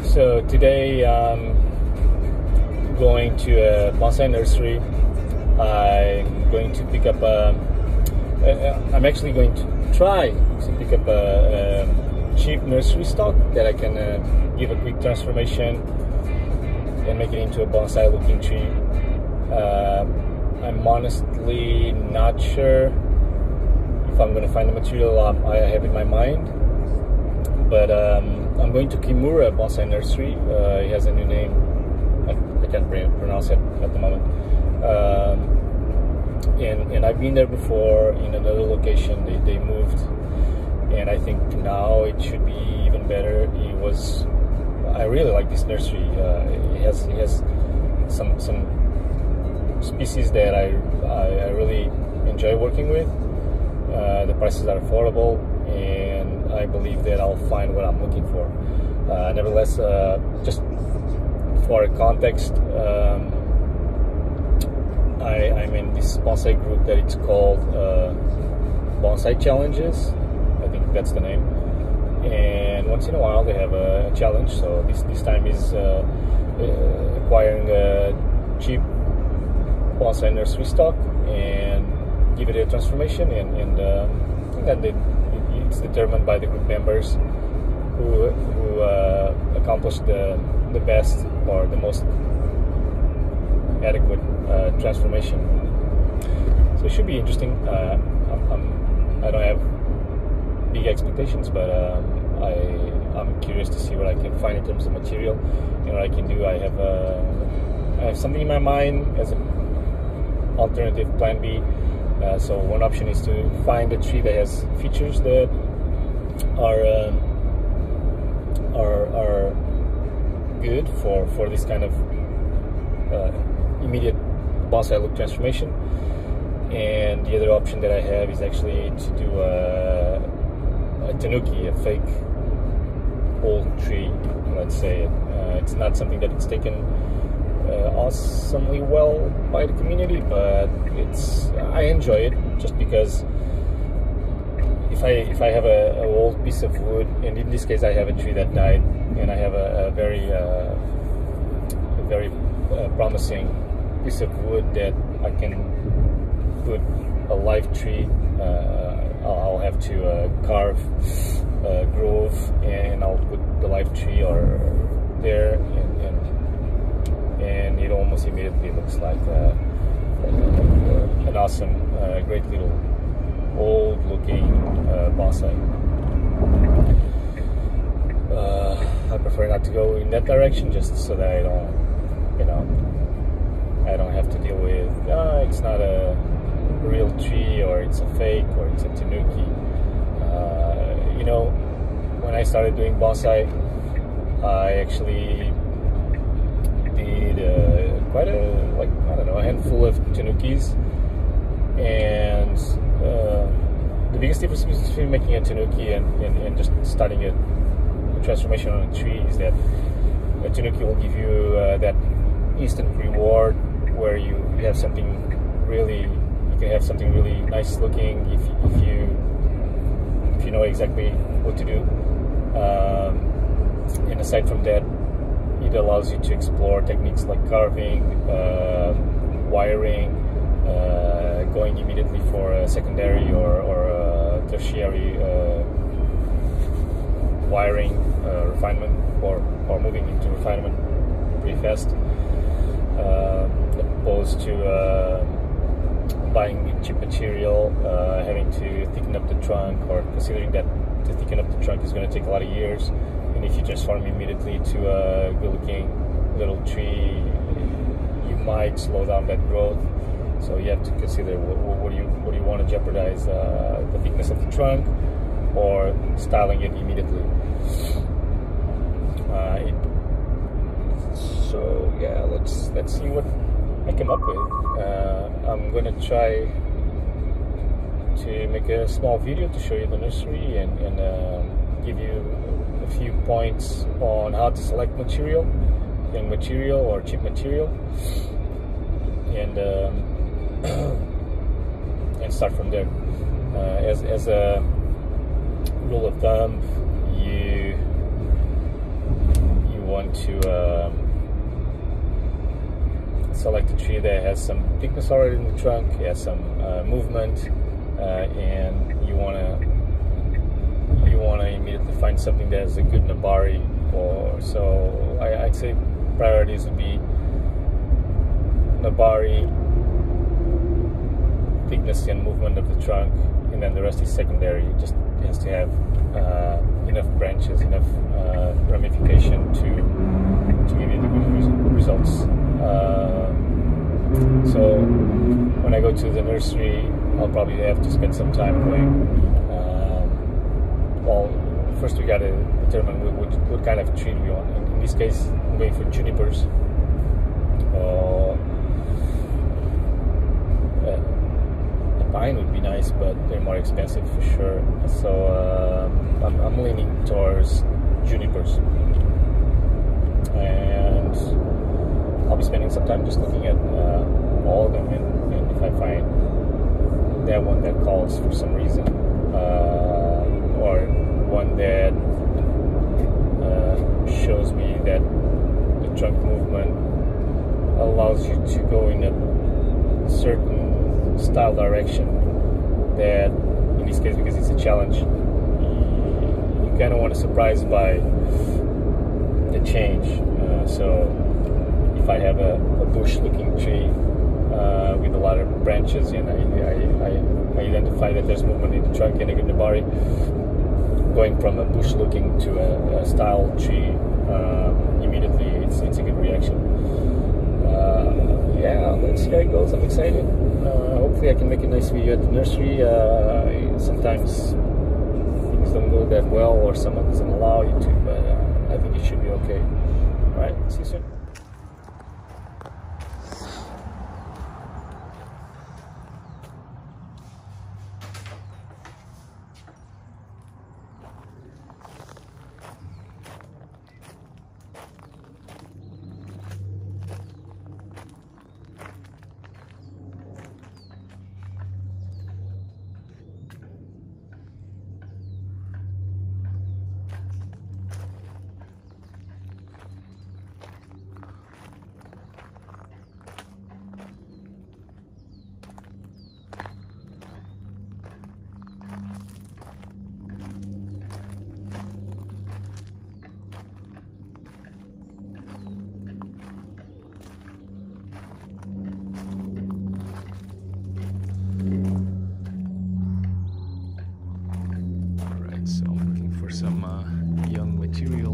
So today I'm going to a Bonsai Nursery. I'm going to pick up I'm actually going to try to pick up a cheap nursery stock that I can give a quick transformation and make it into a bonsai looking tree. I'm honestly not sure if I'm going to find the material I have in my mind, but I'm going to Kimura Bonsai Nursery. It has a new name. I can't pronounce it at the moment. And I've been there before in another location. They moved, and I think now it should be even better. I really like this nursery. It has some species that I really enjoy working with. The prices are affordable, and I believe that I'll find what I'm looking for. Nevertheless, just for context, I'm in this bonsai group that it's called Bonsai Challenges. I think that's the name. And once in a while they have a challenge. So this time is acquiring a cheap bonsai nursery stock and give it a transformation, and then it's determined by the group members who accomplish the best or the most adequate transformation. So it should be interesting. I don't have big expectations, but I'm curious to see what I can find in terms of material and what I can do. I have something in my mind as an alternative plan B. So one option is to find a tree that has features that are good for this kind of immediate bonsai look transformation. And the other option that I have is actually to do a tanuki, a fake old tree, let's say. It's not something that it's taken awesomely well by the community, but I enjoy it just because if I have a old piece of wood, and in this case I have a tree that died, and I have a very promising piece of wood that I can put a live tree. I'll have to carve a grove, and I'll put the live tree there, and it almost immediately looks like an awesome, great little old-looking bonsai. I prefer not to go in that direction, just so that I don't have to deal with it's not a real tree, or it's a fake, or it's a tanuki. When I started doing bonsai, I actually did quite a handful of tanukis, and the biggest difference between making a tanuki and just starting a transformation on a tree is that a tanuki will give you that instant reward where you have something really, you can have something really nice looking if you know exactly what to do. And aside from that, it allows you to explore techniques like carving, wiring, going immediately for a secondary or tertiary wiring, refinement, or moving into refinement pretty fast, opposed to buying cheap material, having to thicken up the trunk, or considering that to thicken up the trunk is going to take a lot of years. And if you transform immediately to a good-looking little tree, you might slow down that growth. So you have to consider what do you want to jeopardize, the thickness of the trunk or styling it immediately. So yeah, let's see what I come up with. I'm gonna try to make a small video to show you the nursery and give you a few points on how to select material, young material or cheap material, and start from there. As a rule of thumb, you want to select a tree that has some thickness already in the trunk, has some movement, and you wanna immediately find something that has a good nabari. Or so I'd say priorities would be nabari, thickness and movement of the trunk, and then the rest is secondary. It just has to have enough branches, enough ramification to give you the good results. So when I go to the nursery, I'll probably have to spend some time going. Well, first we gotta determine what kind of tree we want. In this case, I'm going for junipers. A pine would be nice, but they're more expensive for sure. So I'm leaning towards junipers, and I'll be spending some time just looking at all of them, and if I find that one that calls for some reason, or one that shows me that the trunk movement allows you to go in a certain style direction, that in this case, because it's a challenge, you kind of want to surprise by the change. So if I have a bush looking tree with a lot of branches, and I identify that there's movement in the trunk and a good nabari, going from a bush looking to a style tree, immediately it's a good reaction. Yeah, let's see how it goes. I'm excited. Hopefully I can make a nice video at the nursery. Sometimes things don't go that well, or someone doesn't allow you to, but I think it should be okay. Alright, see you soon. Some young material.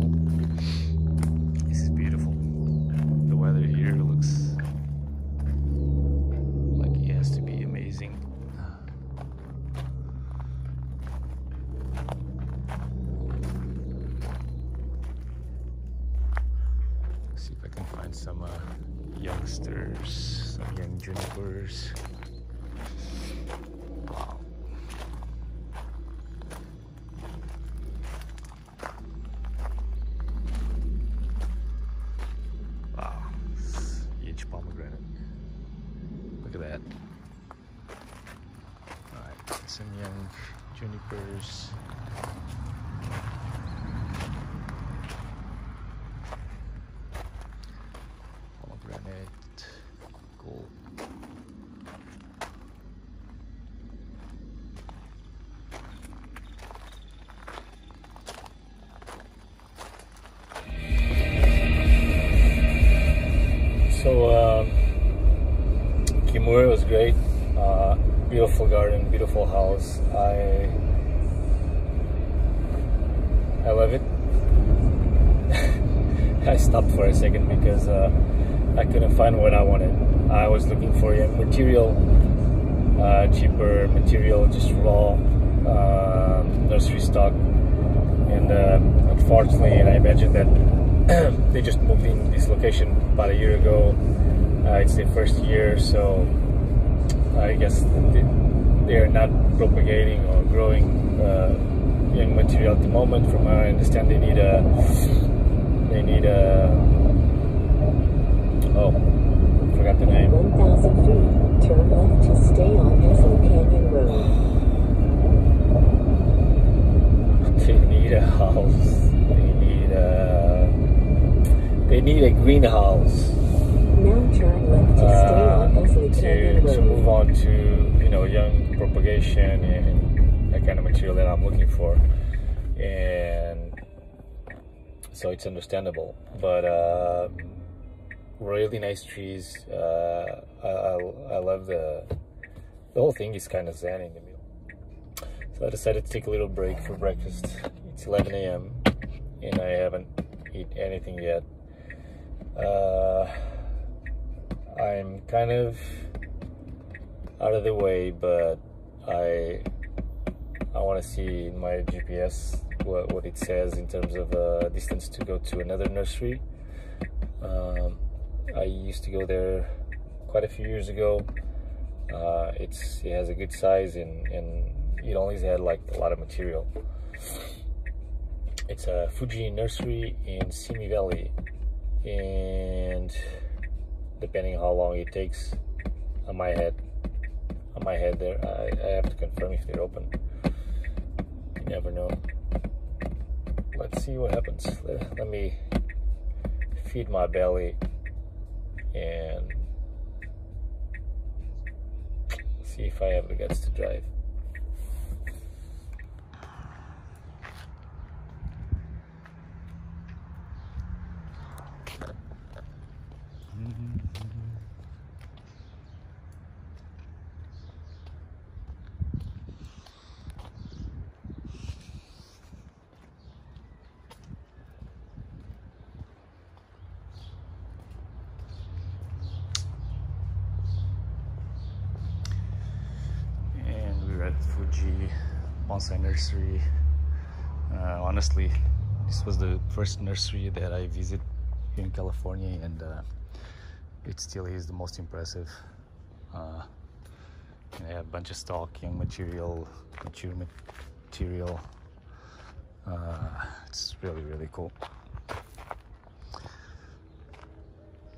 This is beautiful. The weather here looks like it has to be amazing. See if I can find some youngsters, some young junipers. Wow. Pomegranate. Look at that. Alright, some young junipers. Pomegranate. Gold. So Kimura was great. Beautiful garden, beautiful house. I love it. I stopped for a second because I couldn't find what I wanted. I was looking for a material, cheaper material, just raw nursery stock, and unfortunately, and I imagine that they just moved in this location about a year ago. It's their first year, so I guess they're not propagating or growing young material at the moment. From what I understand, they need a oh, forgot the name. 1,000 feet, turn left to stay on Hazel Canyon Road. They need a house. They need they need a greenhouse Now turn left to stay on Leslie Canyon to Road. move on to, you know, young propagation and that kind of material that I'm looking for. And so it's understandable, but really nice trees. I love the whole thing is kind of zen in the middle. So I decided to take a little break for breakfast. It's 11 a.m. and I haven't eaten anything yet. I'm kind of out of the way, but I want to see in my GPS what it says in terms of distance to go to another nursery. I used to go there quite a few years ago. It has a good size and it always had like a lot of material. It's a Fuji nursery in Simi Valley, and depending how long it takes, I might head there. I have to confirm if they're open. You never know. Let's see what happens. Let me feed my belly and see if I have the guts to drive. At Fuji Bonsai Nursery. Honestly, this was the first nursery that I visit here in California, and it still is the most impressive. And I have a bunch of stock, young material, mature material. It's really cool.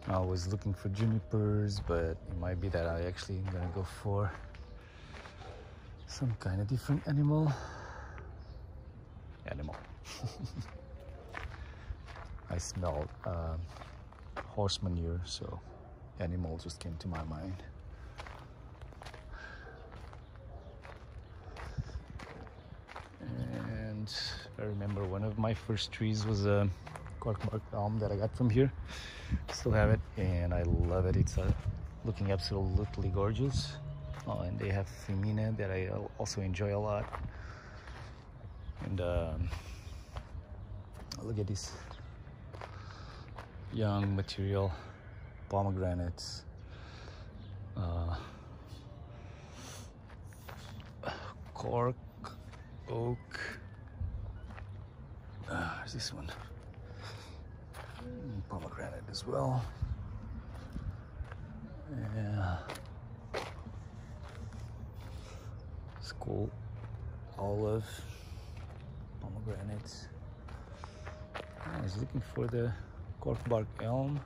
I was looking for junipers, but it might be that I actually am gonna go for some kind of different animal. I smelled horse manure, so animal just came to my mind. And I remember one of my first trees was a corkbark elm that I got from here. Still have it, and I love it. It's looking absolutely gorgeous. Oh, and they have femina that I also enjoy a lot. And look at this young material, pomegranates, cork, oak. There's this one, pomegranate as well. Yeah. School olive, pomegranates. I was looking for the corkbark elm.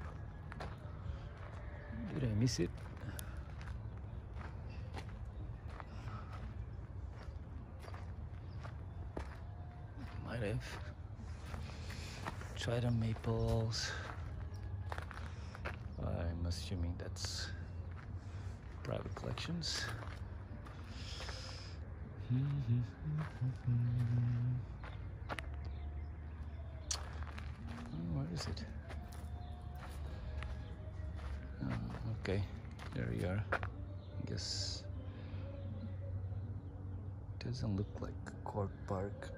Did I miss it? Might have. Trident maples. I'm assuming that's private collections. Where is it? Okay, there we are. I guess doesn't look like cork bark.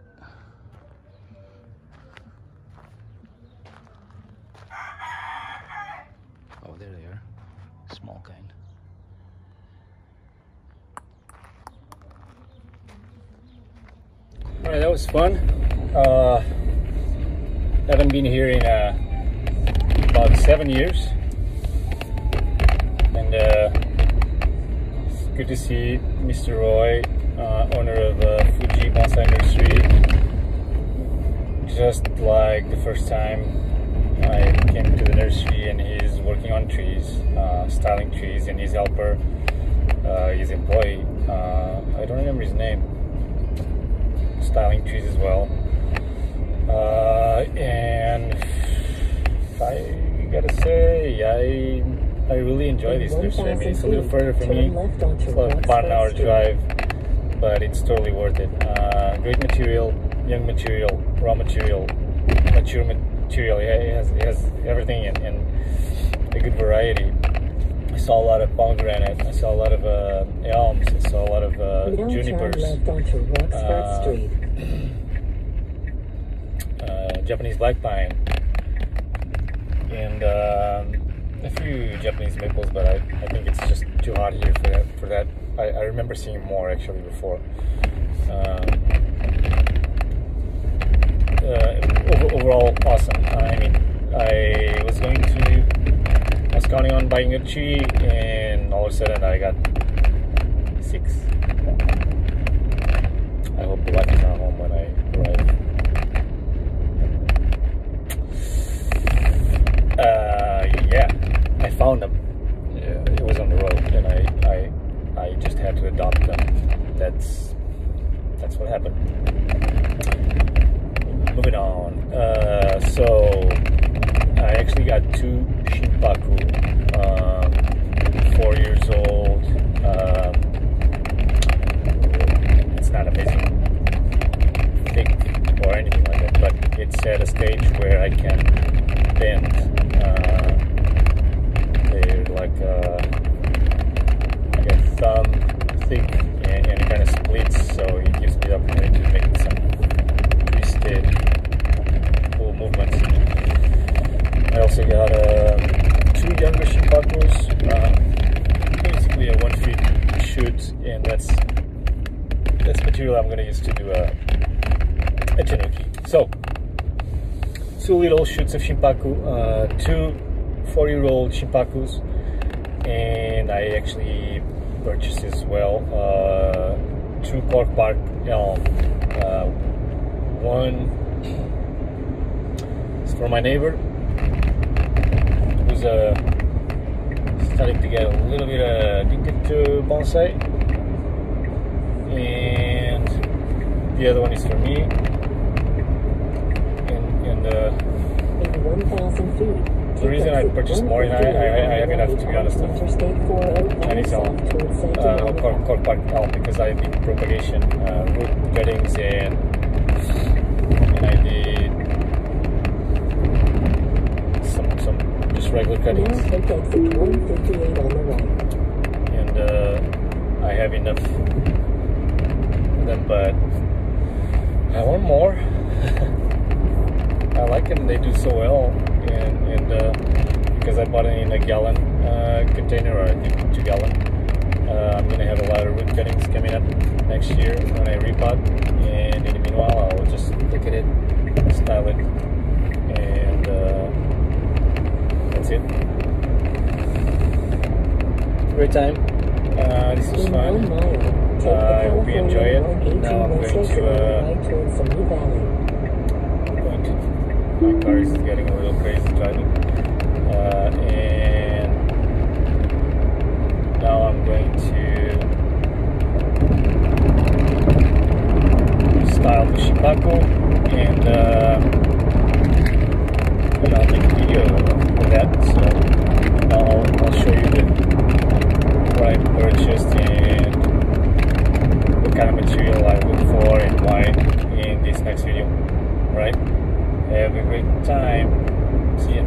Oh, there they are. Small kind. Alright, that was fun. Haven't been here in about 7 years, and it's good to see Mr. Roy, owner of Fuji Bonsai Nursery. Just like the first time I came to the nursery, and he's working on trees, styling trees, and his helper, his employee, I don't remember his name, styling trees as well. And I really enjoy this nursery. I mean, it's a little further from me. Left onto It's like about an hour drive, but it's totally worth it. Great material, young material, raw material, mature material. Yeah, it has everything and a good variety. I saw a lot of pomegranate. I saw a lot of elms. I saw a lot of junipers. Left onto Roxford Street. Japanese black pine, and a few Japanese maples, but I think it's just too hot here for that. I remember seeing more actually before. Overall awesome. I mean, I was counting on buying a tree, and all of a sudden I got 6. I hope the wife is not home when I arrive. Yeah, I found them. Yeah, it was on the road, and I just had to adopt them. That's what happened. Moving on. So I actually got 2 Shinpaku, 4 years old. It's not amazing thick or anything like that, but it's at a stage where I can bend. They're like a thumb thick, and it kind of splits, so it gives me the opportunity to make some twisted full movements. I also got 2 younger Shinpakus, basically a 1 feet shoot, and that's material I'm going to use to do a Tanuki. So 2 little shoots of Shinpaku, 2 4-year-old Shinpakus, and I actually purchased as well 2 cork bark elm. One is for my neighbor, who's starting to get a little bit addicted to bonsai, and the other one is for me. And In 1,000 feet. the reason I purchased more, and I have enough, to be honest, of Chinese elm, cork bark elm, because I did propagation, root cuttings, and I did some just regular cuttings. Now take exit 158 on the right. And I have enough of them, but I want more. I like them; they do so well, and because I bought it in a gallon container, or I think 2 gallon. I'm gonna have a lot of root cuttings coming up next year when I repot, and in the meanwhile, I'll just look at it, style it, and that's it. Great time. This was fun. I hope you enjoy it. Now I'm going to my car is getting a little crazy driving, and now I'm going to style the Shinpaku, and I'll make a video of that. So I'll show you what I purchased and what kind of material I look for and why in this next video. Right? Have a great time. See ya.